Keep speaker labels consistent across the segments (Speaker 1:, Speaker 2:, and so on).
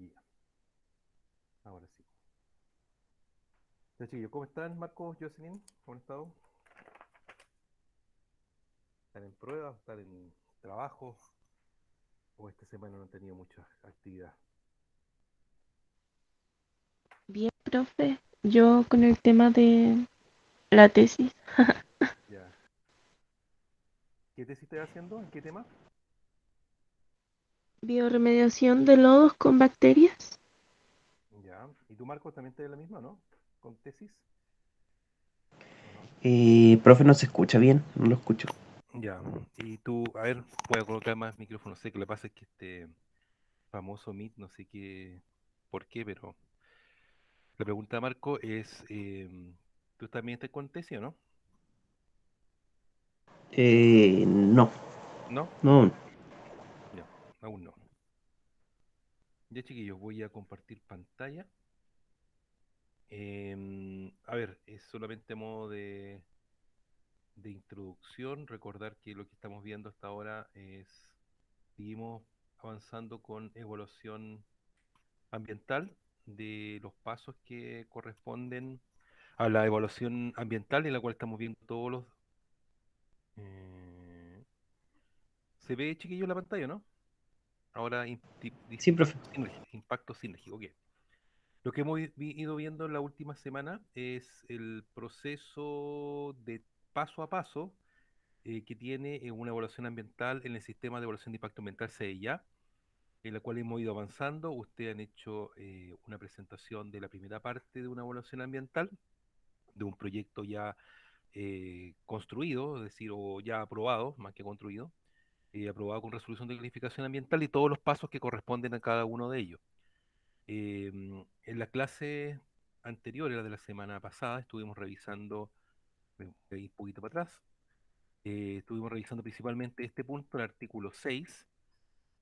Speaker 1: Ya, ahora sí. Ya, chiquillos, ¿cómo están, Marcos, Jocelyn? ¿Cómo han estado? ¿Están en prueba? ¿Están en trabajo? ¿O esta semana no han tenido mucha actividad?
Speaker 2: Bien, profe, yo con el tema de la tesis,
Speaker 1: Ya. ¿Qué tesis estás haciendo? ¿En qué tema?
Speaker 2: bioremediación de lodos con bacterias.
Speaker 1: Ya. ¿Y tú, Marcos, también te la misma, no? ¿Con tesis? ¿O no?
Speaker 3: Profe, no se escucha bien, no lo escucho.
Speaker 1: Ya. Y tú, a ver, voy a colocar más micrófono. Sé que lo que pasa es que este famoso Meet, no sé qué, por qué, pero la pregunta, Marco, es, ¿tú también estás con tesis o no?
Speaker 3: No,
Speaker 1: ¿No?
Speaker 3: no.
Speaker 1: Ya, aún no. Ya, chiquillos, voy a compartir pantalla. A ver, es solamente a modo de introducción. Recordar que lo que estamos viendo hasta ahora es, seguimos avanzando con evaluación ambiental de los pasos que corresponden a la evaluación ambiental en la cual estamos viendo todos los... eh, ¿se ve, chiquillo, la pantalla, no? Ahora,
Speaker 3: Sí, profe.
Speaker 1: impacto sinérgico. Ok. Lo que hemos ido viendo en la última semana es el proceso de paso a paso que tiene una evaluación ambiental en el sistema de evaluación de impacto ambiental CEIA, en la cual hemos ido avanzando. Ustedes han hecho una presentación de la primera parte de una evaluación ambiental, de un proyecto ya construido, es decir, o ya aprobado, más que construido, aprobado con resolución de calificación ambiental y todos los pasos que corresponden a cada uno de ellos. En la clase anterior, era de la semana pasada, estuvimos revisando, me voy a ir un poquito para atrás, estuvimos revisando principalmente este punto, el artículo 6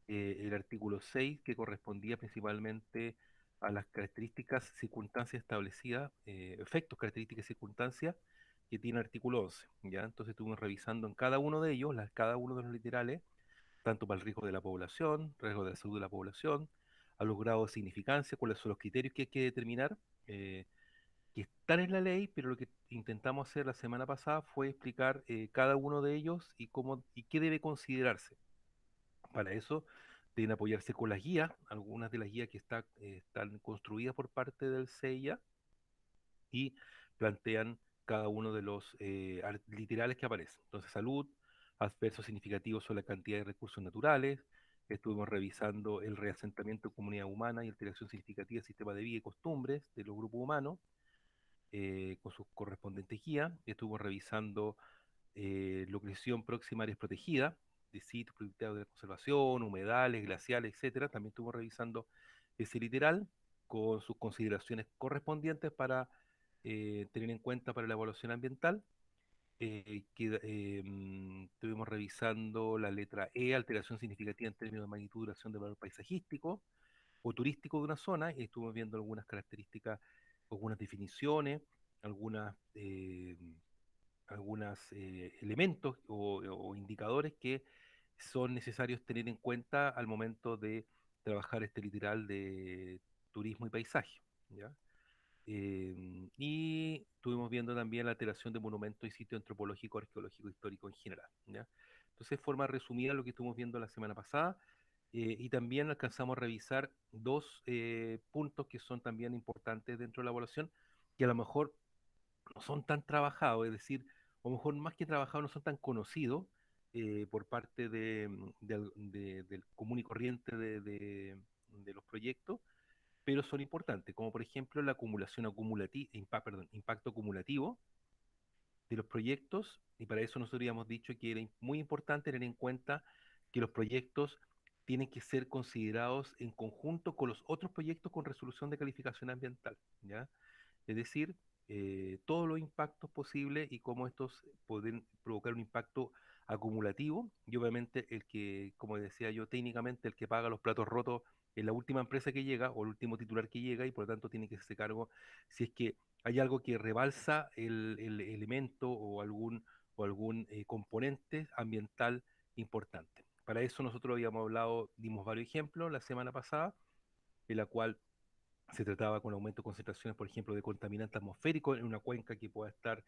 Speaker 1: que correspondía principalmente a las características, circunstancias establecidas, efectos, características y circunstancias que tiene el artículo 11, ¿ya? Entonces estuvimos revisando en cada uno de ellos, cada uno de los literales, tanto para el riesgo de la población, riesgo de la salud de la población, a los grados de significancia, cuáles son los criterios que hay que determinar, eh, que están en la ley, pero lo que intentamos hacer la semana pasada fue explicar cada uno de ellos y cómo y qué debe considerarse. Para eso deben apoyarse con las guías, algunas de las guías que están construidas por parte del CEIA y plantean cada uno de los literales que aparecen. Entonces, salud, aspectos significativos sobre la cantidad de recursos naturales, estuvimos revisando el reasentamiento de comunidad humana y alteración significativa del sistema de vida y costumbres de los grupos humanos, con sus correspondientes guías, estuvimos revisando localización próxima a áreas protegidas, de sitios prioritarios de conservación, humedales, glaciales, etcétera. También estuvimos revisando ese literal con sus consideraciones correspondientes para tener en cuenta para la evaluación ambiental. Estuvimos revisando la letra E, alteración significativa en términos de magnitud, duración de valor paisajístico o turístico de una zona, y estuvimos viendo algunas características, algunas definiciones, algunas elementos o indicadores que son necesarios tener en cuenta al momento de trabajar este literal de turismo y paisaje, ¿ya? Y estuvimos viendo también la alteración de monumentos y sitios antropológicos, arqueológicos, históricos en general, ¿ya? Entonces, de forma resumida, lo que estuvimos viendo la semana pasada, y también alcanzamos a revisar dos puntos que son también importantes dentro de la evaluación, que a lo mejor no son tan trabajados, es decir, o mejor más que trabajados, no son tan conocidos por parte del común y corriente de los proyectos, pero son importantes, como por ejemplo la acumulación acumulativa, impacto acumulativo de los proyectos, y para eso nosotros habíamos dicho que era muy importante tener en cuenta que los proyectos tienen que ser considerados en conjunto con los otros proyectos con resolución de calificación ambiental, ¿ya? Es decir, todos los impactos posibles y cómo estos pueden provocar un impacto acumulativo y obviamente el que, como decía yo, técnicamente el que paga los platos rotos es la última empresa que llega o el último titular que llega y por lo tanto tiene que hacerse cargo si es que hay algo que rebalsa el elemento o algún componente ambiental importante. Para eso nosotros habíamos hablado, dimos varios ejemplos la semana pasada, en la cual se trataba con aumento de concentraciones, por ejemplo, de contaminantes atmosféricos en una cuenca que pueda estar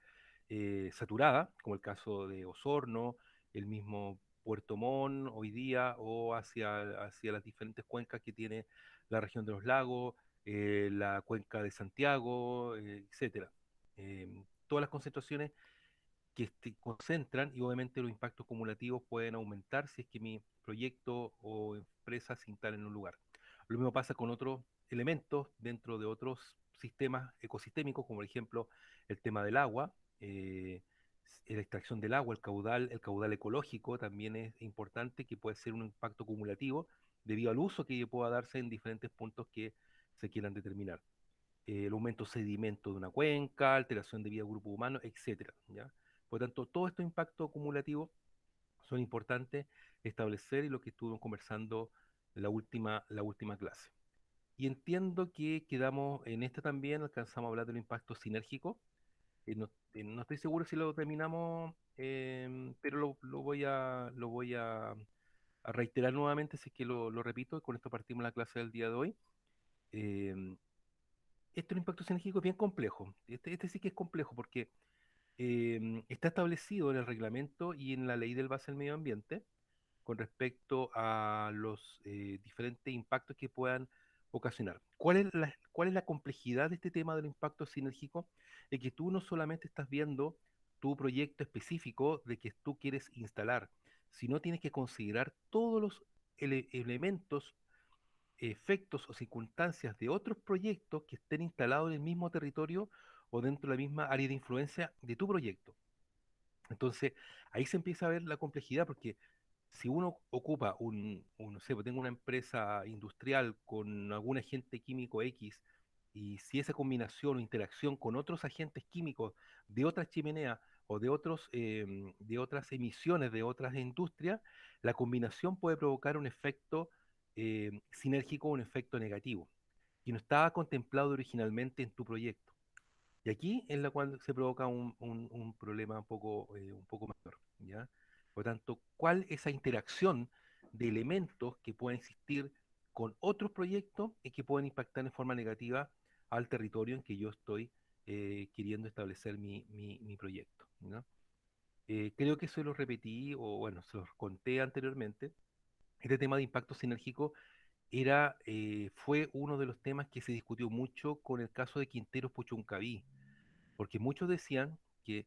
Speaker 1: saturada, como el caso de Osorno, el mismo Puerto Montt hoy día, o hacia las diferentes cuencas que tiene la región de los lagos, la cuenca de Santiago, etcétera. Todas las concentraciones que concentran y obviamente los impactos cumulativos pueden aumentar si es que mi proyecto o empresa se instala en un lugar. Lo mismo pasa con otros elementos dentro de otros sistemas ecosistémicos, como por ejemplo el tema del agua, la extracción del agua, el caudal ecológico también es importante, que puede ser un impacto acumulativo debido al uso que pueda darse en diferentes puntos que se quieran determinar. El aumento de sedimento de una cuenca, alteración de vida de grupos humanos, etcétera, ¿ya? Por lo tanto, todos estos impactos acumulativos son importantes establecer y lo que estuvimos conversando en la última clase. Y entiendo que quedamos en esta también, alcanzamos a hablar del impacto sinérgico. No estoy seguro si lo terminamos, pero lo voy a reiterar nuevamente, si es que lo repito, y con esto partimos la clase del día de hoy. Em, Esto el impacto sinérgico es bien complejo. Este sí que es complejo porque está establecido en el reglamento y en la ley del base del medio ambiente con respecto a los diferentes impactos que puedan ocasionar. ¿Cuál es la complejidad de este tema del impacto sinérgico? Es que tú no solamente estás viendo tu proyecto específico de que tú quieres instalar, sino tienes que considerar todos los elementos, efectos o circunstancias de otros proyectos que estén instalados en el mismo territorio o dentro de la misma área de influencia de tu proyecto. Entonces, ahí se empieza a ver la complejidad, porque si uno ocupa no sé, pues tengo una empresa industrial con algún agente químico X, y si esa combinación o interacción con otros agentes químicos de otras chimeneas o de otras emisiones de otras industrias, la combinación puede provocar un efecto sinérgico, un efecto negativo, que no estaba contemplado originalmente en tu proyecto. Y aquí es la cual se provoca un problema un poco mayor, ¿ya? Por lo tanto, ¿cuál es esa interacción de elementos que pueden existir con otros proyectos y que pueden impactar en forma negativa al territorio en que yo estoy queriendo establecer mi proyecto, ¿no? Creo que se lo repetí, o bueno, se los conté anteriormente. Este tema de impacto sinérgico fue uno de los temas que se discutió mucho con el caso de Quinteros Puchuncaví, porque muchos decían que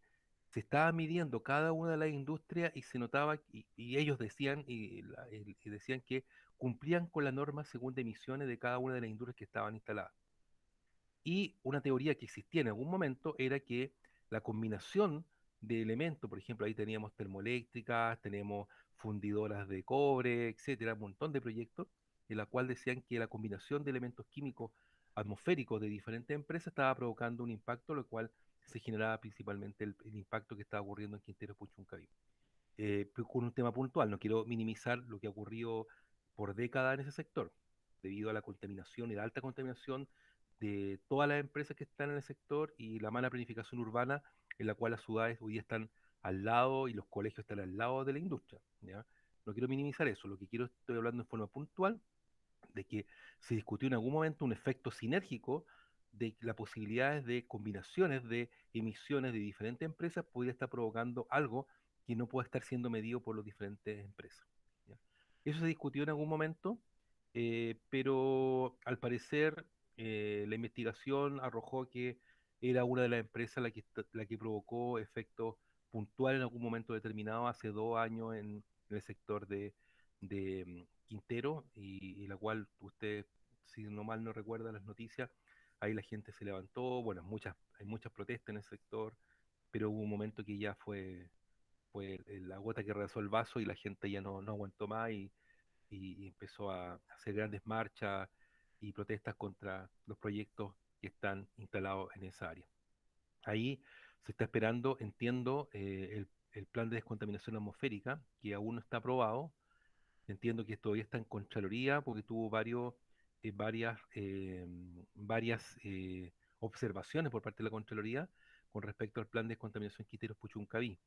Speaker 1: se estaba midiendo cada una de las industrias y se notaba, y ellos decían, y decían que cumplían con la norma según de emisiones de cada una de las industrias que estaban instaladas. Y una teoría que existía en algún momento era que la combinación de elementos, por ejemplo, ahí teníamos termoeléctricas, tenemos fundidoras de cobre, etcétera, un montón de proyectos, en la cual decían que la combinación de elementos químicos atmosféricos de diferentes empresas estaba provocando un impacto, lo cual se generaba principalmente el impacto que estaba ocurriendo en Quintero Puchuncaví. Pero con un tema puntual, no quiero minimizar lo que ha ocurrido por décadas en ese sector, debido a la contaminación y la alta contaminación de todas las empresas que están en el sector y la mala planificación urbana, en la cual las ciudades hoy día están al lado y los colegios están al lado de la industria, ¿ya? No quiero minimizar eso, lo que quiero, estoy hablando en forma puntual de que se discutió en algún momento un efecto sinérgico de las posibilidades de combinaciones de emisiones de diferentes empresas pudiera estar provocando algo que no pueda estar siendo medido por las diferentes empresas, ¿ya? Eso se discutió en algún momento, pero al parecer la investigación arrojó que era una de las empresas la que provocó efectos puntuales en algún momento determinado hace 2 años en el sector de Quintero, y la cual usted, si no mal no recuerda las noticias, ahí la gente se levantó, bueno, hay muchas protestas en el sector, pero hubo un momento que ya fue la gota que rebasó el vaso y la gente ya no aguantó más, y empezó a hacer grandes marchas y protestas contra los proyectos que están instalados en esa área. Ahí se está esperando, entiendo, el plan de descontaminación atmosférica, que aún no está aprobado. Entiendo que todavía está en Contraloría porque tuvo varias observaciones por parte de la Contraloría con respecto al plan de descontaminación Quiteros Puchuncaví.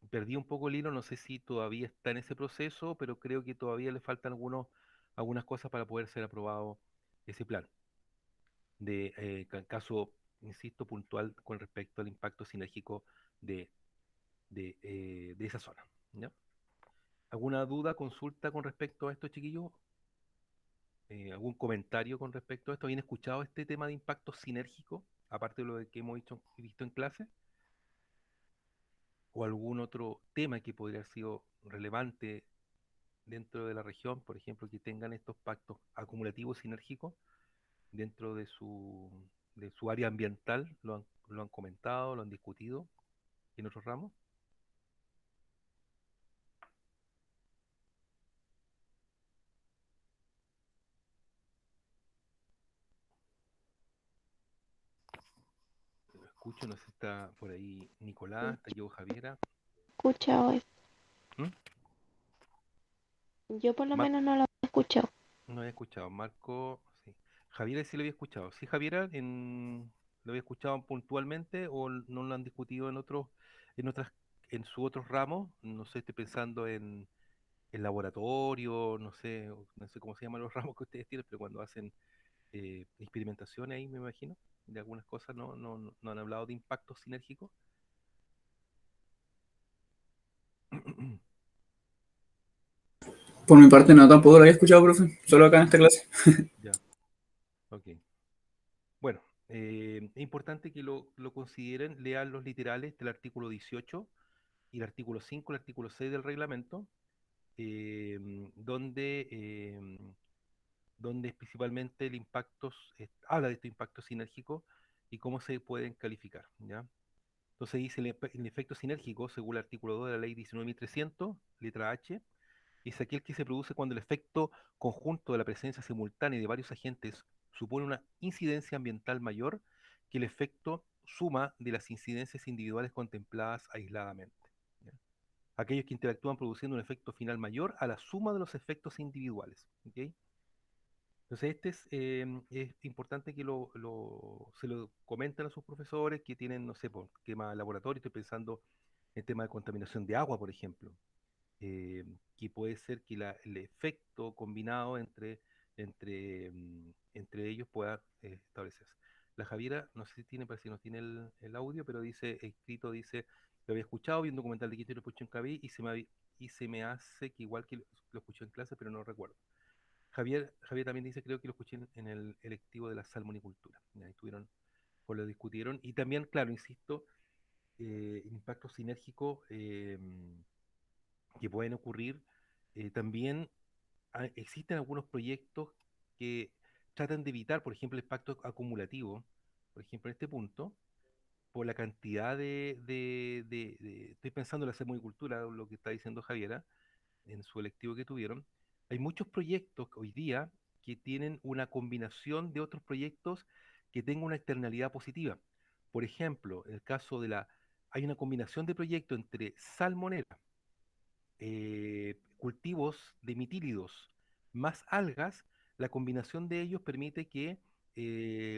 Speaker 1: Perdí un poco el hilo, no sé si todavía está en ese proceso, pero creo que todavía le faltan algunos algunas cosas para poder ser aprobado ese plan de caso, insisto, puntual con respecto al impacto sinérgico de, de esa zona. ¿Ya? ¿Alguna duda, consulta con respecto a esto, chiquillos? ¿Algún comentario con respecto a esto? ¿Habían escuchado este tema de impacto sinérgico, aparte de lo que hemos visto en clase? ¿O algún otro tema que podría haber sido relevante dentro de la región, por ejemplo, que tengan estos pactos acumulativos sinérgicos dentro de su área ambiental? Lo han comentado, lo han discutido en otros ramos? Lo escucho, no sé si está por ahí Nicolás, está yo, Javiera.
Speaker 2: Escuchado eso.
Speaker 1: ¿Mm?
Speaker 2: Yo por lo
Speaker 1: Mar-
Speaker 2: menos no lo he escuchado.
Speaker 1: no había escuchado. Marco, sí. Javiera sí lo había escuchado. Sí, Javiera, lo había escuchado puntualmente o no lo han discutido en otros, en otras, en su otros ramos. No sé, estoy pensando en laboratorio, no sé, no sé cómo se llaman los ramos que ustedes tienen, pero cuando hacen experimentaciones ahí, me imagino, de algunas cosas, no han hablado de impactos sinérgicos.
Speaker 4: Por mi parte, no, tampoco lo había escuchado, profe. Solo acá en esta clase.
Speaker 1: Ya, ok. Bueno, es importante que lo consideren, lean los literales del artículo 18 y el artículo 5, el artículo 6 del reglamento, eh, donde, donde principalmente el impacto, habla de estos impactos sinérgicos y cómo se pueden calificar, ¿ya? Entonces dice el efecto sinérgico, según el artículo 2 de la ley 19.300, letra H, es aquel que se produce cuando el efecto conjunto de la presencia simultánea de varios agentes supone una incidencia ambiental mayor que el efecto suma de las incidencias individuales contempladas aisladamente. ¿Ya? Aquellos que interactúan produciendo un efecto final mayor a la suma de los efectos individuales. ¿Ok? Entonces, es importante que se lo comenten a sus profesores que tienen, no sé, por tema laboratorio, estoy pensando en tema de contaminación de agua, por ejemplo, que puede ser que el efecto combinado entre ellos pueda establecerse. La Javiera, no sé si tiene, parece que no tiene el audio, pero dice, escrito, dice, lo había escuchado, vi un documental de Quito y lo escuché en Cabi y se me hace que igual que lo escuché en clase, pero no recuerdo. Javier también dice, creo que lo escuché en el electivo de la salmonicultura. Y ahí estuvieron, pues lo discutieron. Y también, claro, insisto, impactos sinérgicos que pueden ocurrir. También existen algunos proyectos que tratan de evitar, por ejemplo, el impacto acumulativo, por ejemplo, en este punto, por la cantidad estoy pensando en la salmonicultura, lo que está diciendo Javiera, en su electivo que tuvieron, hay muchos proyectos hoy día que tienen una combinación de otros proyectos que tengan una externalidad positiva. Por ejemplo, en el caso hay una combinación de proyectos entre salmonera, cultivos de mitílidos más algas, la combinación de ellos permite que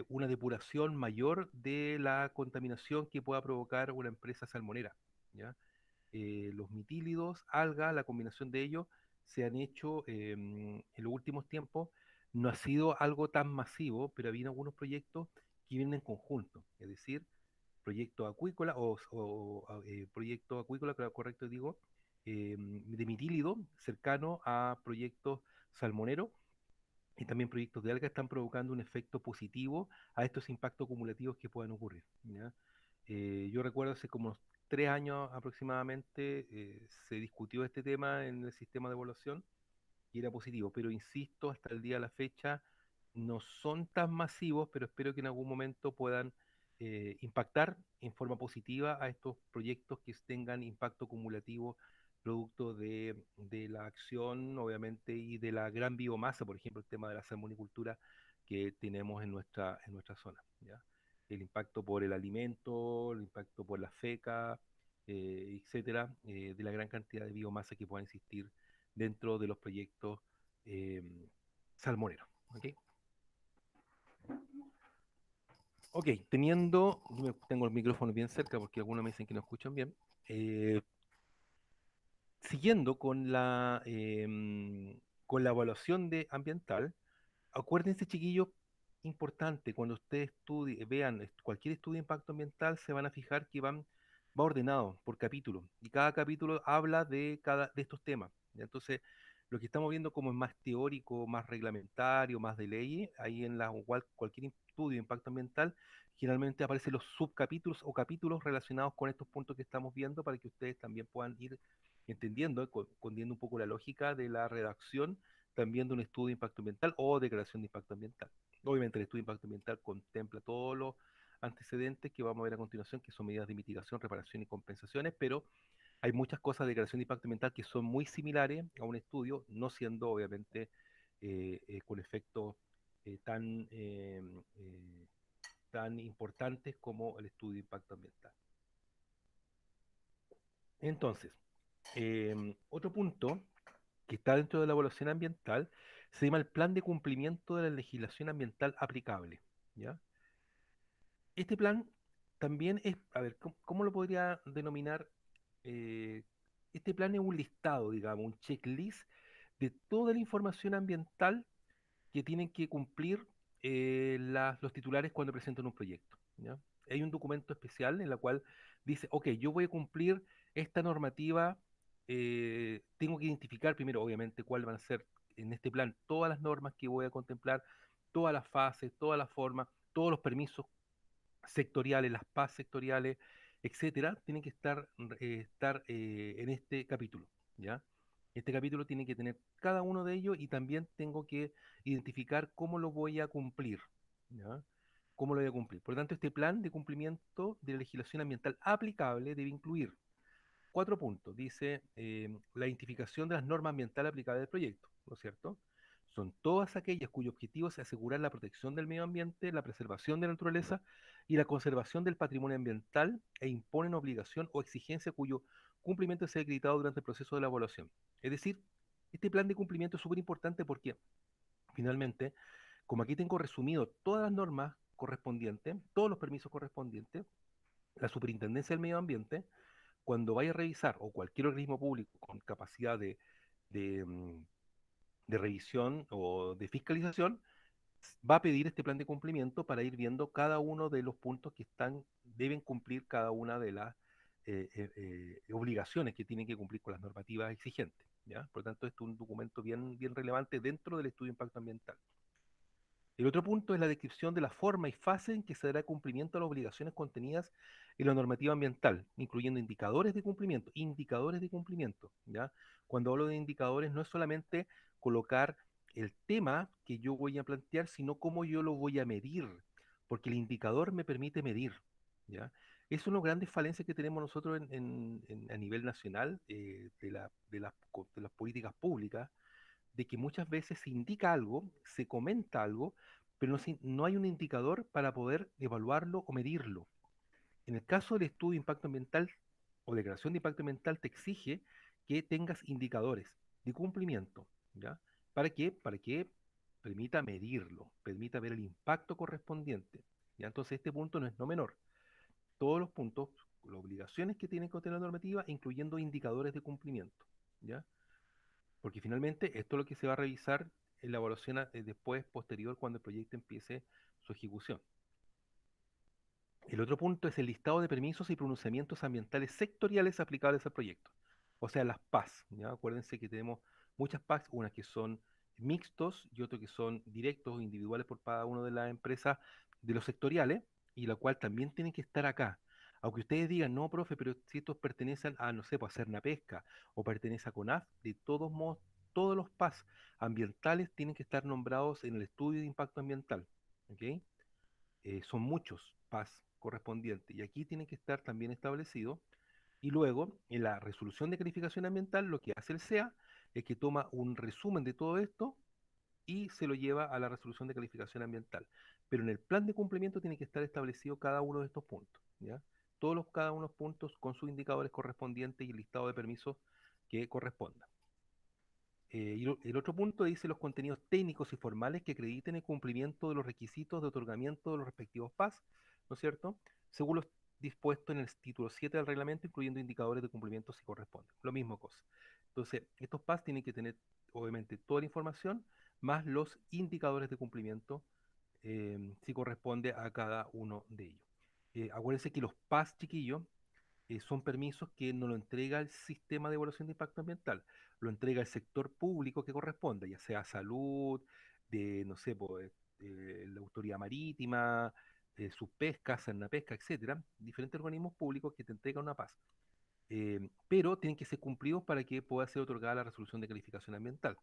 Speaker 1: una depuración mayor de la contaminación que pueda provocar una empresa salmonera. ¿Ya? Los mitílidos, algas, la combinación de ellos se han hecho en los últimos tiempos. No ha sido algo tan masivo, pero había algunos proyectos que vienen en conjunto, es decir, proyecto acuícola proyecto acuícola, correcto digo, de mitílido cercano a proyectos salmoneros y también proyectos de algas están provocando un efecto positivo a estos impactos acumulativos que puedan ocurrir. ¿Ya? Yo recuerdo hace como 3 años aproximadamente se discutió este tema en el sistema de evaluación y era positivo, pero insisto, hasta el día de la fecha no son tan masivos, pero espero que en algún momento puedan impactar en forma positiva a estos proyectos que tengan impacto acumulativo producto de la acción, obviamente, y de la gran biomasa, por ejemplo, el tema de la salmonicultura que tenemos en nuestra zona, ¿ya? El impacto por el alimento, el impacto por la feca, etcétera, de la gran cantidad de biomasa que pueda existir dentro de los proyectos eh, salmoneros. ¿Ok? Ok, tengo el micrófono bien cerca porque algunos me dicen que no escuchan bien. Eh, Siguiendo con con la evaluación de ambiental, acuérdense, chiquillos, importante, cuando ustedes vean cualquier estudio de impacto ambiental, se van a fijar que va ordenado por capítulo, y cada capítulo habla de estos temas. ¿Ya? Entonces, lo que estamos viendo como es más teórico, más reglamentario, más de ley, ahí en cualquier estudio de impacto ambiental, generalmente aparecen los subcapítulos o capítulos relacionados con estos puntos que estamos viendo para que ustedes también puedan ir entendiendo, escondiendo un poco la lógica de la redacción también de un estudio de impacto ambiental o declaración de impacto ambiental. Obviamente el estudio de impacto ambiental contempla todos los antecedentes que vamos a ver a continuación, que son medidas de mitigación, reparación y compensaciones, pero hay muchas cosas de declaración de impacto ambiental que son muy similares a un estudio, no siendo obviamente con efectos tan, tan importantes como el estudio de impacto ambiental. Entonces, otro punto que está dentro de la evaluación ambiental se llama el plan de cumplimiento de la legislación ambiental aplicable. ¿Ya? Este plan también es, a ver, ¿cómo lo podría denominar? Eh, este plan es un listado, digamos, un checklist de toda la información ambiental que tienen que cumplir los titulares cuando presentan un proyecto. ¿Ya? Hay un documento especial en el cual dice, ok, yo voy a cumplir esta normativa, tengo que identificar primero, obviamente, cuáles van a ser en este plan todas las normas que voy a contemplar, todas las fases, todas las formas, todos los permisos sectoriales, las PAS sectoriales, etcétera, tienen que estar en este capítulo, ¿ya? Este capítulo tiene que tener cada uno de ellos y también tengo que identificar cómo lo voy a cumplir, ¿ya? ¿Cómo lo voy a cumplir? Por lo tanto, este plan de cumplimiento de la legislación ambiental aplicable debe incluir 4 puntos. Dice la identificación de las normas ambientales aplicables del proyecto, ¿no es cierto? Son todas aquellas cuyo objetivo es asegurar la protección del medio ambiente, la preservación de la naturaleza y la conservación del patrimonio ambiental e imponen obligación o exigencia cuyo cumplimiento sea acreditado durante el proceso de la evaluación. Es decir, este plan de cumplimiento es súper importante porque finalmente, como aquí tengo resumido todas las normas correspondientes, todos los permisos correspondientes, la Superintendencia del Medio Ambiente cuando vaya a revisar, o cualquier organismo público con capacidad de, mm, de revisión o de fiscalización, va a pedir este plan de cumplimiento para ir viendo cada uno de los puntos que deben cumplir cada una de las obligaciones que tienen que cumplir con las normativas exigentes. ¿Ya? Por lo tanto, esto es un documento bien, bien relevante dentro del estudio de impacto ambiental. El otro punto es la descripción de la forma y fase en que se dará cumplimiento a las obligaciones contenidas en la normativa ambiental, incluyendo indicadores de cumplimiento, ¿ya? Cuando hablo de indicadores no es solamente colocar el tema que yo voy a plantear, sino cómo yo lo voy a medir, porque el indicador me permite medir, ¿ya? Es una de las grandes falencias que tenemos nosotros a nivel nacional de las políticas públicas de que muchas veces se indica algo, se comenta algo, pero no hay un indicador para poder evaluarlo o medirlo. En el caso del estudio de impacto ambiental o declaración de impacto ambiental, te exige que tengas indicadores de cumplimiento, ¿ya? ¿Para qué? Para que permita medirlo, permita ver el impacto correspondiente. ¿Ya? Entonces este punto no es no menor. Todos los puntos, las obligaciones que tiene que contener la normativa, incluyendo indicadores de cumplimiento. ¿Ya? Porque finalmente esto es lo que se va a revisar en la evaluación después, posterior, cuando el proyecto empiece su ejecución. El otro punto es el listado de permisos y pronunciamientos ambientales sectoriales aplicables al proyecto. O sea, las PAS. ¿Ya? Acuérdense que tenemos muchas PAS, unas que son mixtos y otras que son directos o individuales por cada una de las empresas de los sectoriales, y la cual también tienen que estar acá. Aunque ustedes digan, no, profe, pero si estos pertenecen a, no sé, pues a Cernapesca o pertenece a CONAF, de todos modos, todos los PAS ambientales tienen que estar nombrados en el estudio de impacto ambiental. ¿Ok? Son muchos PAS correspondientes y aquí tienen que estar también establecidos. Y luego, en la resolución de calificación ambiental, lo que hace el SEA es que toma un resumen de todo esto y se lo lleva a la resolución de calificación ambiental. Pero en el plan de cumplimiento tiene que estar establecido cada uno de estos puntos, ¿ya? Cada uno de los puntos con sus indicadores correspondientes y el listado de permisos que corresponda. El otro punto dice los contenidos técnicos y formales que acrediten el cumplimiento de los requisitos de otorgamiento de los respectivos PAS, ¿no es cierto? Según lo dispuesto en el título 7 del reglamento, incluyendo indicadores de cumplimiento si corresponden. Lo mismo cosa. Entonces, estos PAS tienen que tener obviamente toda la información, más los indicadores de cumplimiento, si corresponde a cada uno de ellos. Acuérdense que los PAS, chiquillos, son permisos que no lo entrega el sistema de evaluación de impacto ambiental, lo entrega el sector público que corresponde, ya sea salud, de, no sé, pues, la autoridad marítima, Subpesca, Pesca, etcétera, diferentes organismos públicos que te entregan una PAS. Pero tienen que ser cumplidos para que pueda ser otorgada la resolución de calificación ambiental.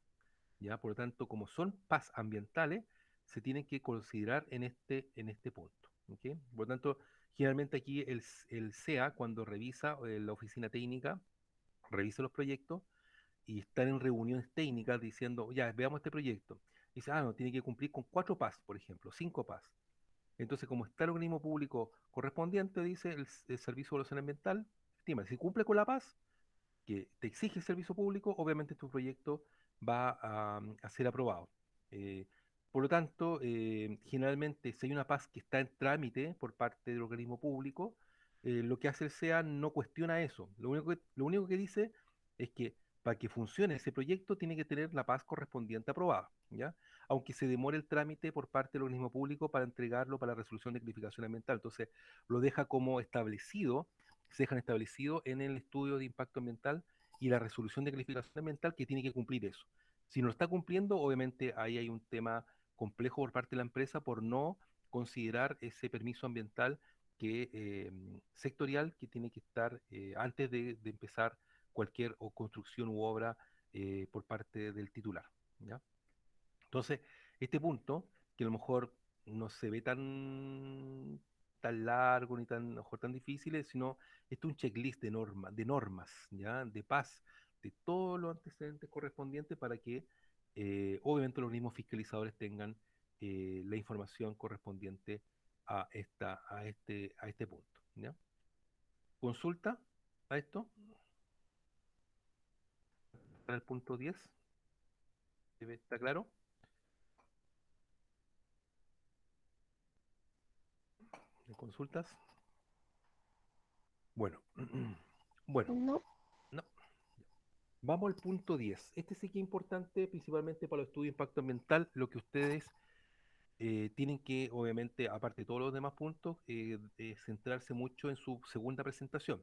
Speaker 1: ¿Ya? Por lo tanto, como son PAS ambientales, se tienen que considerar en este punto. ¿Ok? Por lo tanto, generalmente aquí el CEA, cuando revisa, la oficina técnica, revisa los proyectos y están en reuniones técnicas diciendo, ya, veamos este proyecto. Y dice, no, tiene que cumplir con 4 PAS, por ejemplo, 5 PAS. Entonces, como está el organismo público correspondiente, dice el Servicio de Evaluación Ambiental, estima, si cumple con la PAS, que te exige el servicio público, obviamente tu proyecto va a ser aprobado. Eh, por lo tanto, generalmente si hay una PAS que está en trámite por parte del organismo público, lo que hace el SEA no cuestiona eso. Lo único que dice es que para que funcione ese proyecto tiene que tener la PAS correspondiente aprobada, ¿ya? Aunque se demore el trámite por parte del organismo público para entregarlo para la resolución de calificación ambiental. Entonces, lo deja como establecido, se dejan establecido en el estudio de impacto ambiental y la resolución de calificación ambiental que tiene que cumplir eso. Si no lo está cumpliendo, obviamente ahí hay un tema complejo por parte de la empresa por no considerar ese permiso ambiental que sectorial que tiene que estar antes de empezar cualquier construcción u obra por parte del titular. ¿Ya? Entonces, este punto, que a lo mejor no se ve tan largo ni tan, a lo mejor tan difícil, sino este es un checklist de normas, ¿ya? De paz, de todos los antecedentes correspondientes para que obviamente los mismos fiscalizadores tengan la información correspondiente a este punto, ¿ya? Consulta a esto, para el punto 10. ¿Está claro? ¿De consultas? Bueno, bueno,
Speaker 2: No,
Speaker 1: no. Vamos al punto 10. Este sí que es importante, principalmente para los estudios de impacto ambiental, lo que ustedes tienen que, obviamente, aparte de todos los demás puntos, centrarse mucho en su segunda presentación,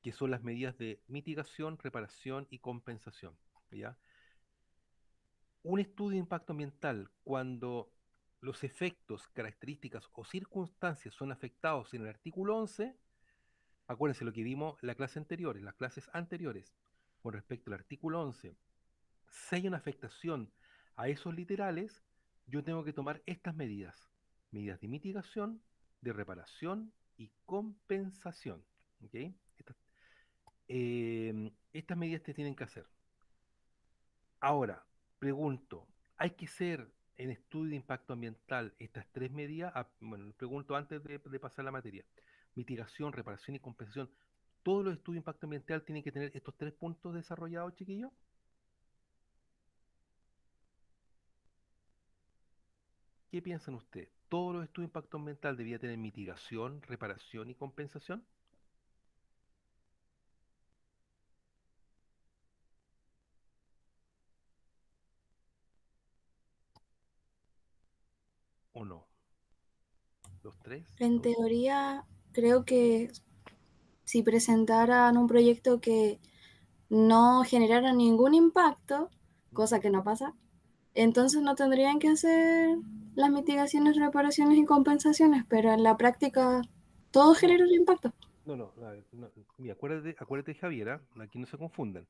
Speaker 1: que son las medidas de mitigación, reparación y compensación. ¿Ya? Un estudio de impacto ambiental, cuando los efectos, características o circunstancias son afectados en el artículo 11. Acuérdense lo que vimos en la clase anterior, en las clases anteriores, con respecto al artículo 11. Si hay una afectación a esos literales, yo tengo que tomar estas medidas. Medidas de mitigación, de reparación y compensación. ¿Ok? Estas medidas te tienen que hacer. Ahora, pregunto, ¿hay que ser en estudio de impacto ambiental estas 3 medidas? Bueno, les pregunto antes de pasar la materia. Mitigación, reparación y compensación. ¿Todos los estudios de impacto ambiental tienen que tener estos 3 puntos desarrollados, chiquillos? ¿Qué piensan ustedes? ¿Todos los estudios de impacto ambiental debía tener mitigación, reparación y compensación? ¿O no? ¿Los 3?
Speaker 5: En teoría, creo que si presentaran un proyecto que no generara ningún impacto, cosa que no pasa, entonces no tendrían que hacer las mitigaciones, reparaciones y compensaciones, pero en la práctica todo
Speaker 1: No,
Speaker 5: genera un impacto.
Speaker 1: a ver, mira, acuérdate, Javiera, aquí no se confundan.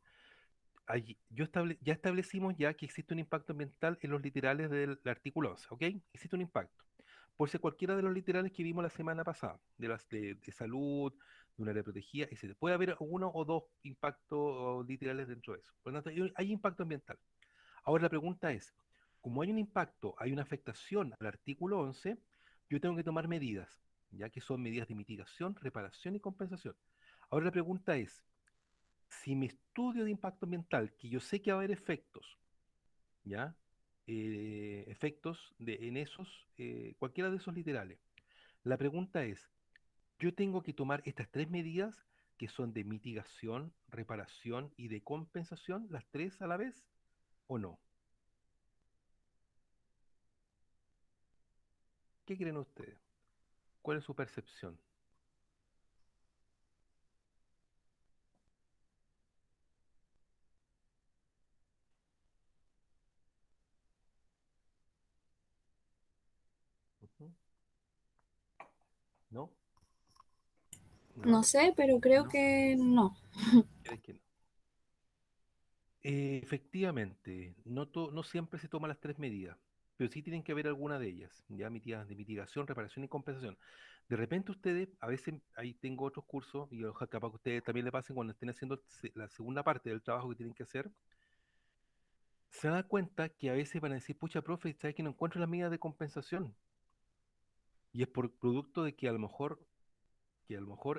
Speaker 1: Ya establecimos ya que existe un impacto ambiental en los literales del artículo 11, ¿ok? Existe un impacto. Por si cualquiera de los literales que vimos la semana pasada, de salud, de un área protegida, etc. Puede haber uno o dos impactos literales dentro de eso. Por lo tanto, hay impacto ambiental. Ahora la pregunta es, como hay un impacto, hay una afectación al artículo 11, yo tengo que tomar medidas, ya que son medidas de mitigación, reparación y compensación. Ahora la pregunta es, si mi estudio de impacto ambiental, que yo sé que va a haber efectos, ¿ya? Efectos en esos, cualquiera de esos literales. La pregunta es, yo tengo que tomar estas 3 medidas que son de mitigación, reparación y de compensación, las 3 a la vez. ¿O no? ¿Qué creen ustedes? ¿Cuál es su percepción? Ujú. ¿No?
Speaker 5: No
Speaker 1: ¿No?
Speaker 5: sé, pero creo
Speaker 1: ¿No?
Speaker 5: que no.
Speaker 1: ¿Crees que no? Efectivamente, no siempre se toman las tres medidas, pero sí tienen que haber alguna de ellas, ya medidas de mitigación, reparación y compensación. De repente ustedes, a veces ahí tengo otros cursos, y ojalá capaz que ustedes también le pasen cuando estén haciendo la segunda parte del trabajo que tienen que hacer, se dan cuenta que a veces van a decir, pucha, profe, ¿sabes que no encuentro las medidas de compensación? Y es por producto de que a lo mejor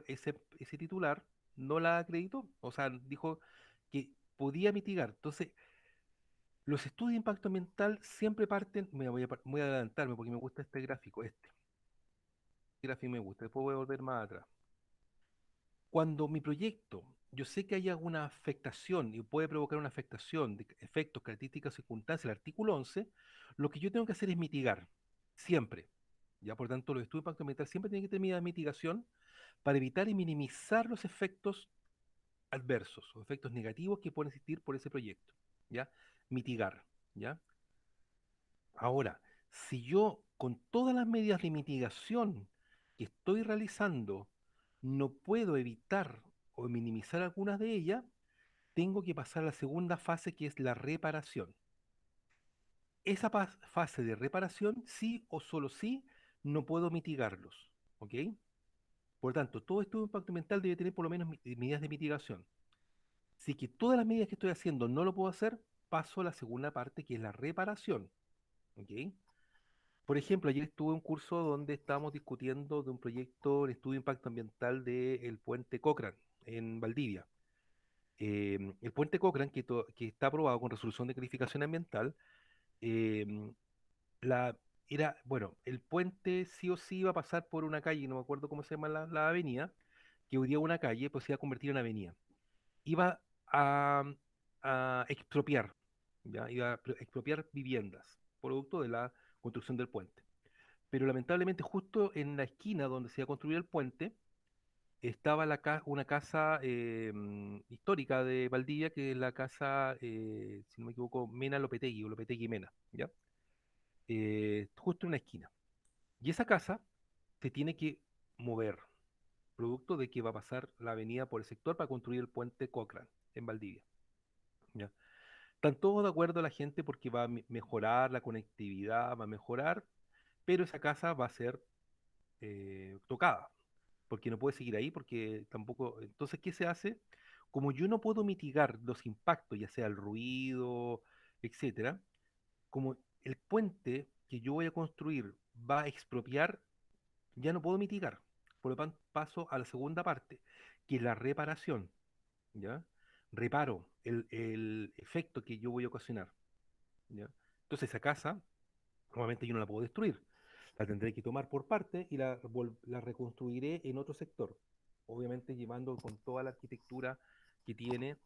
Speaker 1: ese titular no la acreditó, o sea, dijo que podía mitigar. Entonces, los estudios de impacto ambiental siempre parten, mira, voy a adelantarme porque me gusta este gráfico, este gráfico me gusta, después voy a volver más atrás. Cuando mi proyecto, yo sé que hay alguna afectación y puede provocar una afectación de efectos, características, circunstancias, el artículo 11, lo que yo tengo que hacer es mitigar, siempre. Ya, por tanto, los estudios de impacto ambiental siempre tienen que tener medidas de mitigación para evitar y minimizar los efectos adversos o efectos negativos que pueden existir por ese proyecto. ¿Ya? Mitigar. ¿Ya? Ahora, si yo con todas las medidas de mitigación que estoy realizando no puedo evitar o minimizar algunas de ellas, tengo que pasar a la segunda fase que es la reparación. Esa fase de reparación, sí o solo sí, no puedo mitigarlos. ¿Ok? Por tanto, todo estudio de impacto ambiental debe tener por lo menos medidas de mitigación. Si que todas las medidas que estoy haciendo no lo puedo hacer, paso a la segunda parte que es la reparación. ¿Ok? Por ejemplo, ayer estuve en un curso donde estábamos discutiendo de un proyecto de estudio de impacto ambiental del puente Cochrane en Valdivia. El puente Cochrane, que está aprobado con resolución de calificación ambiental, em, la, bueno, el puente sí o sí iba a pasar por una calle, no me acuerdo cómo se llama la avenida, que hoy día es una calle, pues se iba a convertir en avenida. Iba a expropiar, ¿ya? Iba a expropiar viviendas, producto de la construcción del puente. Pero lamentablemente justo en la esquina donde se iba a construir el puente estaba una casa histórica de Valdivia, que es la casa, si no me equivoco, Mena Lopetegui, o Lopetegui Mena, ¿ya? Justo en una esquina. Y esa casa se tiene que mover, producto de que va a pasar la avenida por el sector para construir el puente Cochrane en Valdivia, ¿ya? Están todos de acuerdo la gente porque va a mejorar la conectividad, va a mejorar, pero esa casa va a ser tocada, porque no puede seguir ahí, porque tampoco. Entonces, ¿qué se hace? Como yo no puedo mitigar los impactos, ya sea el ruido, etcétera, como el puente que yo voy a construir va a expropiar, ya no puedo mitigar. Por lo tanto, paso a la segunda parte, que es la reparación, ¿ya? Reparo el efecto que yo voy a ocasionar, ¿ya? Entonces, esa casa, obviamente yo no la puedo destruir, la tendré que tomar por parte y la reconstruiré en otro sector, obviamente llevando con toda la arquitectura que tiene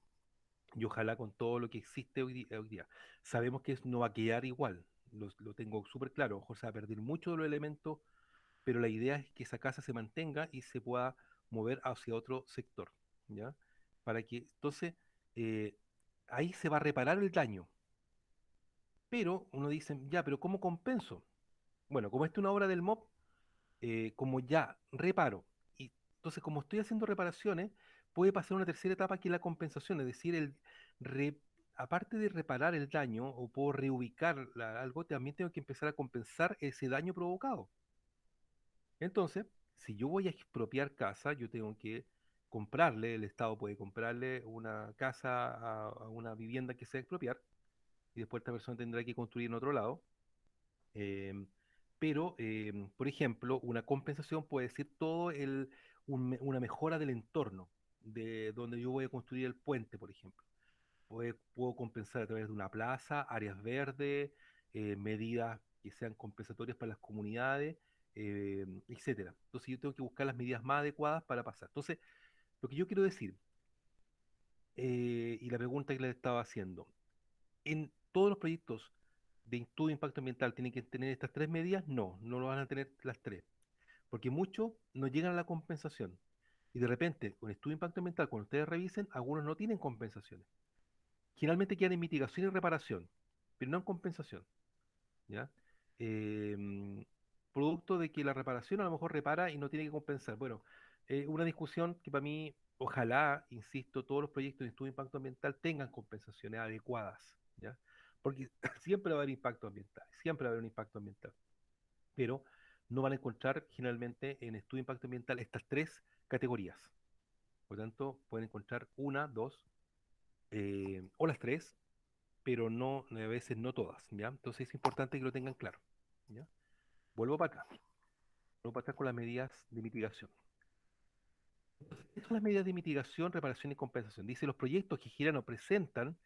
Speaker 1: y ojalá con todo lo que existe hoy día. Sabemos que no va a quedar igual, lo tengo súper claro, ojo, se va a perder mucho de los elementos, pero la idea es que esa casa se mantenga y se pueda mover hacia otro sector, ¿ya? Para que entonces eh, ahí se va a reparar el daño, pero uno dice, ya, pero ¿cómo compenso? Bueno, como esta es una obra del MOP, como ya reparo, y entonces como estoy haciendo reparaciones, puede pasar una tercera etapa que es la compensación, es decir, re- aparte de reparar el daño o puedo reubicar algo, también tengo que empezar a compensar ese daño provocado. Entonces, si yo voy a expropiar casa, yo tengo que comprarle, el Estado puede comprarle una casa a una vivienda que se va a expropiar, y después esta persona tendrá que construir en otro lado. Em, pero, por ejemplo, una compensación puede ser una mejora del entorno, de donde yo voy a construir el puente, por ejemplo. Puedo compensar a través de una plaza, áreas verdes, medidas que sean compensatorias para las comunidades, etcétera. Entonces yo tengo que buscar las medidas más adecuadas para pasar. Entonces, lo que yo quiero decir, y la pregunta que le estaba haciendo, todos los proyectos de estudio de impacto ambiental tienen que tener estas tres medidas, no lo van a tener las tres, porque muchos no llegan a la compensación. Y de repente, con estudio de impacto ambiental, cuando ustedes revisen, algunos no tienen compensaciones. Generalmente quedan en mitigación y reparación, pero no en compensación, ¿ya? Em, Producto de que la reparación a lo mejor repara y no tiene que compensar. Bueno, una discusión que para mí, ojalá, insisto, todos los proyectos de estudio de impacto ambiental tengan compensaciones adecuadas, ¿ya? Porque siempre va a haber impacto ambiental, siempre va a haber un impacto ambiental, pero no van a encontrar generalmente en estudio de impacto ambiental estas tres categorías. Por lo tanto, pueden encontrar una, dos, o las tres, pero no, a veces no todas, ¿ya? Entonces es importante que lo tengan claro, ¿ya? Vuelvo para acá, vuelvo para atrás con las medidas de mitigación. Estas son las medidas de mitigación, reparación y compensación. Dice, los proyectos que giran o presentan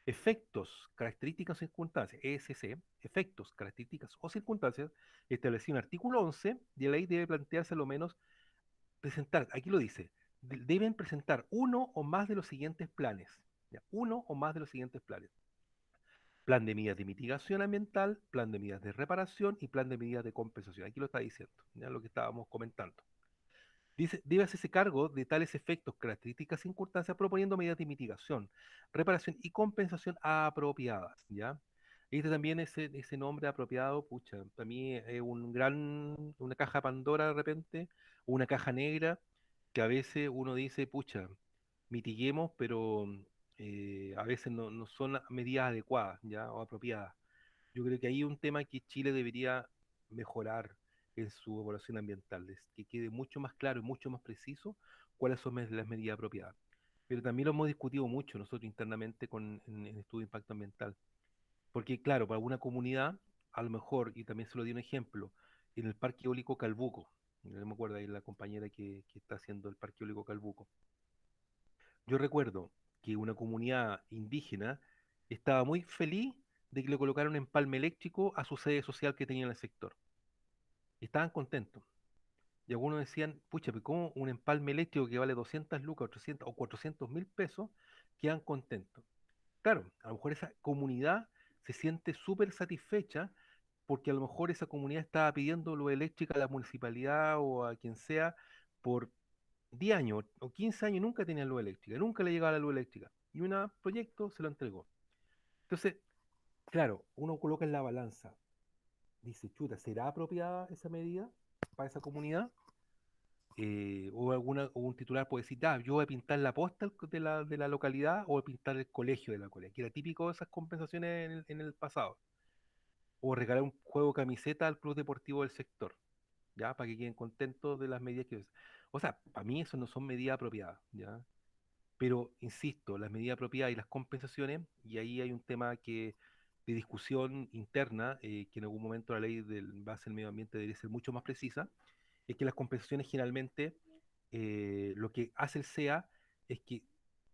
Speaker 1: efectos, características o circunstancias, ESC, efectos, características o circunstancias, establecido en el artículo 11 de la ley debe plantearse a lo menos presentar, aquí lo dice, deben presentar uno o más de los siguientes planes, ¿ya? Uno o más de los siguientes planes. Plan de medidas de mitigación ambiental, plan de medidas de reparación y plan de medidas de compensación. Aquí lo está diciendo, ya lo que estábamos comentando. Dice, debe hacerse cargo de tales efectos, características y circunstancias, proponiendo medidas de mitigación, reparación y compensación apropiadas, ¿ya? Este también ese nombre apropiado, pucha, para mí es una caja Pandora de repente, una caja negra, que a veces uno dice, pucha, mitiguemos, pero a veces no son medidas adecuadas, ¿ya? O apropiadas. Yo creo que ahí hay un tema que Chile debería mejorar en su evaluación ambiental, es que quede mucho más claro y mucho más preciso cuáles son las medidas apropiadas. Pero también lo hemos discutido mucho nosotros internamente en estudio de impacto ambiental. Porque claro, para alguna comunidad, a lo mejor, y también se lo di un ejemplo, en el Parque Eólico Calbuco, no me acuerdo ahí la compañera que está haciendo el Parque Eólico Calbuco. Yo recuerdo que una comunidad indígena estaba muy feliz de que le colocaron un empalme eléctrico a su sede social que tenía en el sector. Y estaban contentos. Y algunos decían, pucha, pero ¿cómo un empalme eléctrico que vale 200 lucas, 300 o 400.000 pesos, quedan contentos? Claro, a lo mejor esa comunidad se siente súper satisfecha porque a lo mejor esa comunidad estaba pidiendo luz eléctrica a la municipalidad o a quien sea por 10 años o 15 años, nunca tenían luz eléctrica, nunca le llegaba la luz eléctrica. Y un proyecto se lo entregó. Entonces, claro, uno coloca en la balanza, dice, chuta, ¿será apropiada esa medida para esa comunidad? O un titular puede decir, yo voy a pintar la posta de la localidad o voy a pintar el colegio de la localidad, que era típico de esas compensaciones en el pasado. O regalar un juego de camiseta al club deportivo del sector, ¿ya? Para que queden contentos de las medidas que... O sea, para mí eso no son medidas apropiadas, ¿ya? Pero, insisto, las medidas apropiadas y las compensaciones, y ahí hay un tema de discusión interna, que en algún momento la ley del base del medio ambiente debería ser mucho más precisa, es que las compensaciones generalmente lo que hace el SEA es que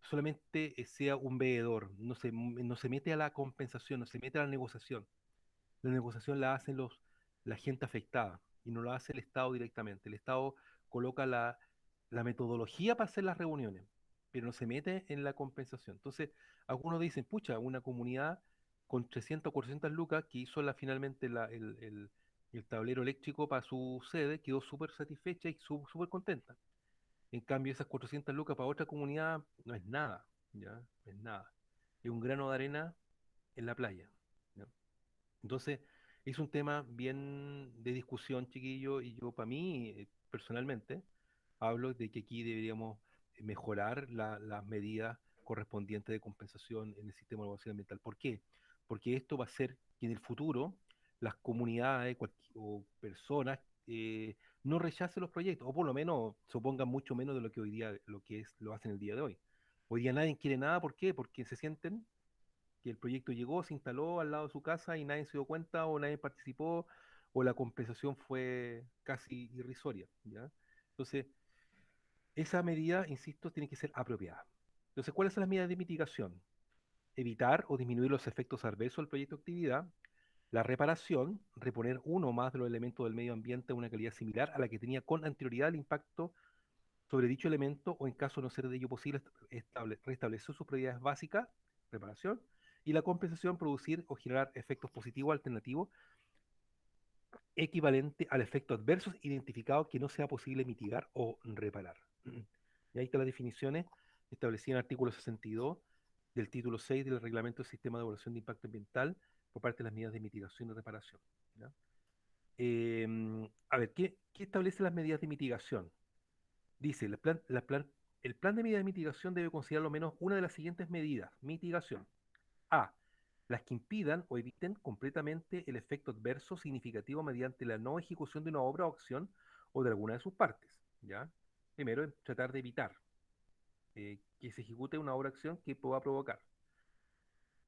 Speaker 1: solamente sea un veedor, no se mete a la compensación, no se mete a la negociación. La negociación la hacen la gente afectada y no la hace el Estado directamente. El Estado coloca la metodología para hacer las reuniones, pero no se mete en la compensación. Entonces, algunos dicen, pucha, una comunidad con 300 o 400 lucas que hizo finalmente el tablero eléctrico para su sede, quedó súper satisfecha y súper contenta. En cambio, esas 400 lucas para otra comunidad no es nada, ¿ya? No es nada. Es un grano de arena en la playa, ¿ya? Entonces, es un tema bien de discusión, chiquillo, y yo para mí, personalmente, hablo de que aquí deberíamos mejorar las medidas correspondientes de compensación en el sistema de evaluación ambiental. ¿Por qué? Porque esto va a hacer que en el futuro las comunidades o personas no rechacen los proyectos, o por lo menos se opongan mucho menos de lo que hoy día, lo hacen el día de hoy. Hoy día nadie quiere nada, ¿por qué? Porque se sienten que el proyecto llegó, se instaló al lado de su casa y nadie se dio cuenta o nadie participó o la compensación fue casi irrisoria, ¿ya? Entonces, esa medida, insisto, tiene que ser apropiada. Entonces, ¿cuáles son las medidas de mitigación? Evitar o disminuir los efectos adversos del proyecto de actividad, la reparación, reponer uno o más de los elementos del medio ambiente a una calidad similar a la que tenía con anterioridad el impacto sobre dicho elemento o en caso de no ser de ello posible restablecer sus propiedades básicas, reparación, Y la compensación, producir o generar efectos positivos alternativos equivalente al efecto adverso identificado que no sea posible mitigar o reparar. Y ahí están las definiciones establecidas en el artículo 62 del título 6 del Reglamento del Sistema de Evaluación de Impacto Ambiental por parte de las medidas de mitigación y reparación. ¿Ya? A ver, ¿qué establece las medidas de mitigación? Dice, el plan de medidas de mitigación debe considerar al menos una de las siguientes medidas. Mitigación. A. Las que impidan o eviten completamente el efecto adverso significativo mediante la no ejecución de una obra o acción o de alguna de sus partes. ¿Ya? Primero, tratar de evitar que se ejecute una obra o acción que pueda provocar.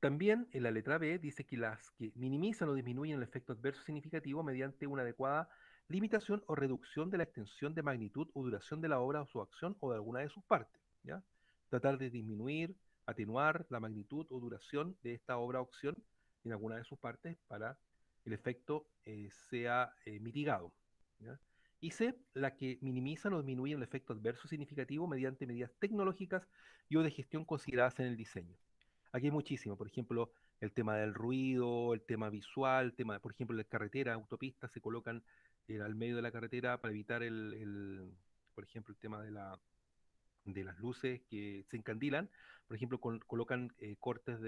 Speaker 1: También en la letra B dice que las que minimizan o disminuyen el efecto adverso significativo mediante una adecuada limitación o reducción de la extensión de magnitud o duración de la obra o su acción o de alguna de sus partes. ¿Ya? Tratar de disminuir, atenuar la magnitud o duración de esta obra o acción en alguna de sus partes para el efecto sea mitigado. ¿Ya? Y C, la que minimizan o disminuyen el efecto adverso significativo mediante medidas tecnológicas y o de gestión consideradas en el diseño. Aquí hay muchísimo, por ejemplo, el tema del ruido, el tema visual, el tema, por ejemplo, las carreteras, autopistas se colocan al medio de la carretera para evitar por ejemplo, el tema de las luces que se encandilan, por ejemplo, colocan cortes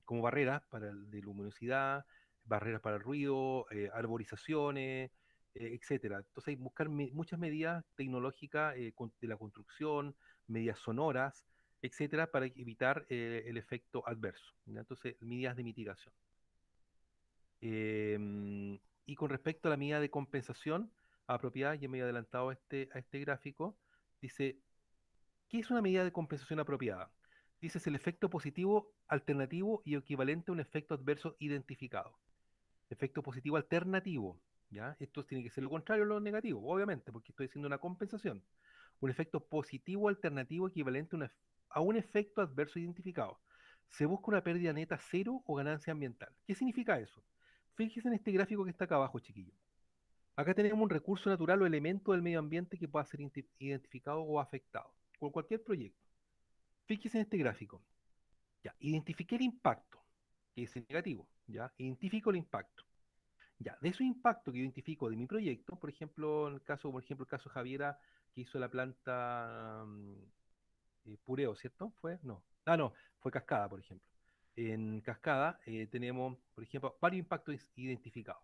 Speaker 1: como barreras de luminosidad, barreras para el ruido, arborizaciones, etcétera. Entonces hay que buscar muchas medidas tecnológicas de la construcción, medidas sonoras, etcétera, para evitar el efecto adverso. ¿Ya? Entonces, medidas de mitigación. Y con respecto a la medida de compensación apropiada, ya me he adelantado a este gráfico, dice, ¿qué es una medida de compensación apropiada? Dice, es el efecto positivo alternativo y equivalente a un efecto adverso identificado. Efecto positivo alternativo, ¿ya? Esto tiene que ser lo contrario a lo negativo, obviamente, porque estoy haciendo una compensación. Un efecto positivo alternativo equivalente a un efecto adverso identificado. Se busca una pérdida neta cero o ganancia ambiental. ¿Qué significa eso? Fíjese en este gráfico que está acá abajo, chiquillo. Acá tenemos un recurso natural o elemento del medio ambiente que pueda ser identificado o afectado por cualquier proyecto. Fíjese en este gráfico. Ya, identifiqué el impacto, que es el negativo. Ya, identifico el impacto. Ya, de ese impacto que identifico de mi proyecto, por ejemplo, el caso Javiera, que hizo la planta Pureo, ¿cierto? ¿Fue? No. Ah, no, fue Cascada, por ejemplo. En Cascada tenemos, por ejemplo, varios impactos identificados.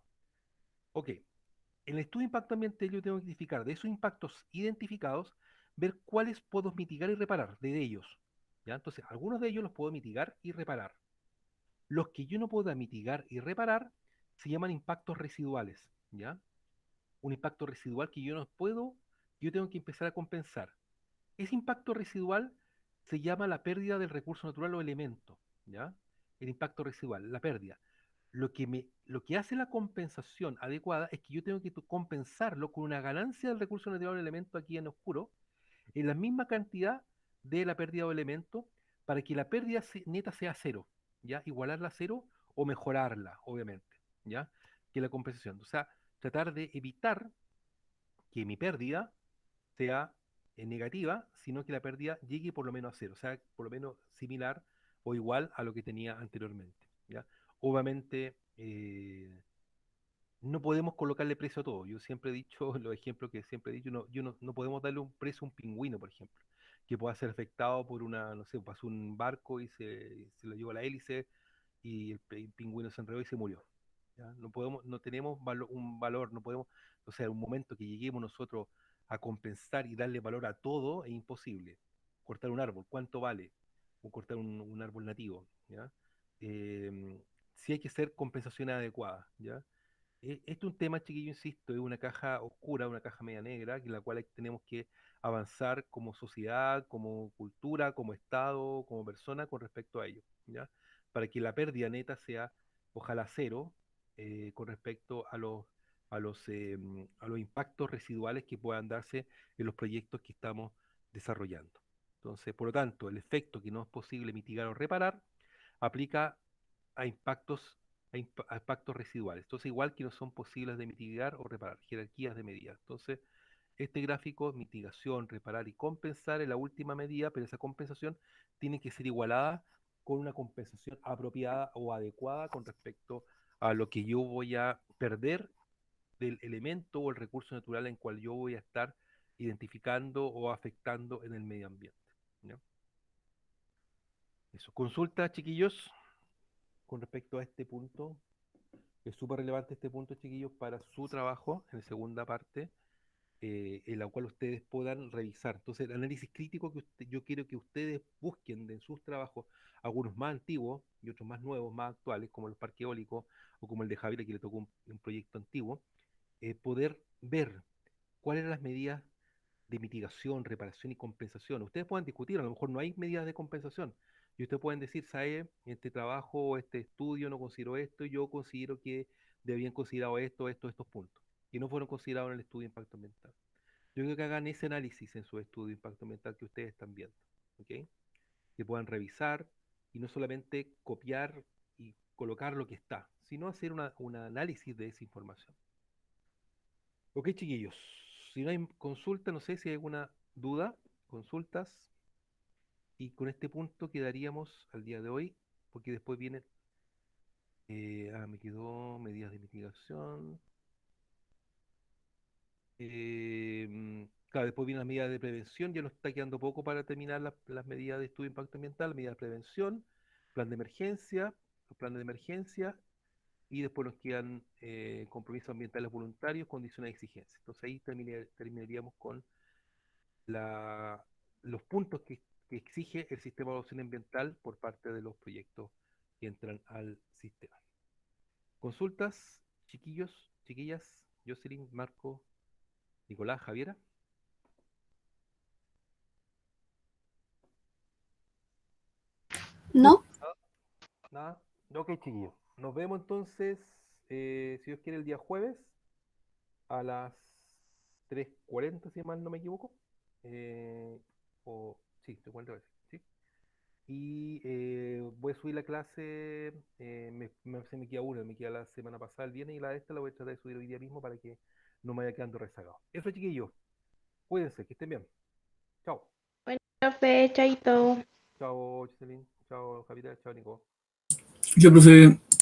Speaker 1: Ok, en el estudio de impacto ambiental yo tengo que identificar de esos impactos identificados, ver cuáles puedo mitigar y reparar de ellos. ¿Ya? Entonces, algunos de ellos los puedo mitigar y reparar. Los que yo no pueda mitigar y reparar se llaman impactos residuales. ¿Ya? Un impacto residual que yo tengo que empezar a compensar. Ese impacto residual se llama la pérdida del recurso natural o elemento. ¿Ya? El impacto residual, la pérdida. Lo que hace la compensación adecuada es que yo tengo que compensarlo con una ganancia del recurso natural o elemento aquí en oscuro, en la misma cantidad de la pérdida o elemento, para que la pérdida neta sea cero, ¿ya? Igualarla a cero o mejorarla, obviamente, ¿ya? Que la compensación. O sea, tratar de evitar que mi pérdida sea negativa, sino que la pérdida llegue por lo menos a cero, o sea, por lo menos similar o igual a lo que tenía anteriormente, ¿ya? Obviamente, no podemos colocarle precio a todo. Yo siempre he dicho, los ejemplos que siempre he dicho, no podemos darle un precio a un pingüino, por ejemplo, que pueda ser afectado por no sé, pasó un barco y se lo llevó a la hélice y el pingüino se enredó y se murió. ¿Ya? No tenemos un valor, no podemos, o sea, un momento que lleguemos nosotros a compensar y darle valor a todo es imposible. Cortar un árbol, ¿cuánto vale? O cortar un árbol nativo, ¿ya? Sí hay que hacer compensaciones adecuadas, ¿ya? Este es un tema, chiquillo, insisto, es una caja oscura, una caja media negra, en la cual tenemos que avanzar como sociedad, como cultura, como Estado, como persona con respecto a ello, ¿ya? Para que la pérdida neta sea, ojalá cero, con respecto a los impactos residuales que puedan darse en los proyectos que estamos desarrollando. Entonces, por lo tanto, el efecto que no es posible mitigar o reparar aplica a a impactos residuales. Entonces, igual que no son posibles de mitigar o reparar, jerarquías de medidas. Entonces, este gráfico, mitigación, reparar y compensar es la última medida, pero esa compensación tiene que ser igualada con una compensación apropiada o adecuada con respecto a lo que yo voy a perder del elemento o el recurso natural en cual yo voy a estar identificando o afectando en el medio ambiente. ¿Ya? Eso. Consulta, chiquillos, con respecto a este punto. Es súper relevante este punto, chiquillos, para su trabajo en la segunda parte, en la cual ustedes puedan revisar. Entonces, el análisis crítico yo quiero que ustedes busquen de sus trabajos, algunos más antiguos y otros más nuevos, más actuales, como los parques eólicos o como el de Javier, que le tocó un proyecto antiguo, poder ver cuáles eran las medidas de mitigación, reparación y compensación. Ustedes pueden discutir, a lo mejor no hay medidas de compensación. Y ustedes pueden decir, ¿sabe? Este trabajo, este estudio no consideró esto, y yo considero que debían considerado esto, estos puntos, que no fueron considerados en el estudio de impacto ambiental. Yo creo que hagan ese análisis en su estudio de impacto ambiental que ustedes están viendo, ¿ok? Que puedan revisar y no solamente copiar y colocar lo que está, sino hacer un análisis de esa información. Ok, chiquillos, si no hay consulta, no sé si hay alguna duda, consultas, y con este punto quedaríamos al día de hoy, porque después vienen, me quedó medidas de mitigación, claro, después vienen las medidas de prevención, ya nos está quedando poco para terminar las medidas de estudio de impacto ambiental, medidas de prevención, plan de emergencia, los planes de emergencia, y después nos quedan compromisos ambientales voluntarios, condiciones de exigencia. Entonces ahí terminaríamos con los puntos que exige el sistema de evaluación ambiental por parte de los proyectos que entran al sistema. Consultas, chiquillos, chiquillas, Jocelyn, Marco, Nicolás, Javiera.
Speaker 5: ¿No?
Speaker 1: Nada. Ok, chiquillos. Nos vemos entonces, si Dios quiere, el día jueves a las 3:40, si mal no me equivoco. Sí, 3:40 veces, ¿sí? Y voy a subir la clase, se me queda una, me queda la semana pasada, el viernes, y la de esta la voy a tratar de subir hoy día mismo para que no me vaya quedando rezagado. Eso, chiquillos. Cuídense, que estén bien. Chao.
Speaker 2: Bueno, profe, chaito.
Speaker 1: Chao, Jocelyn. Chao, Javier. Chao, Nico.
Speaker 4: Yo, profe.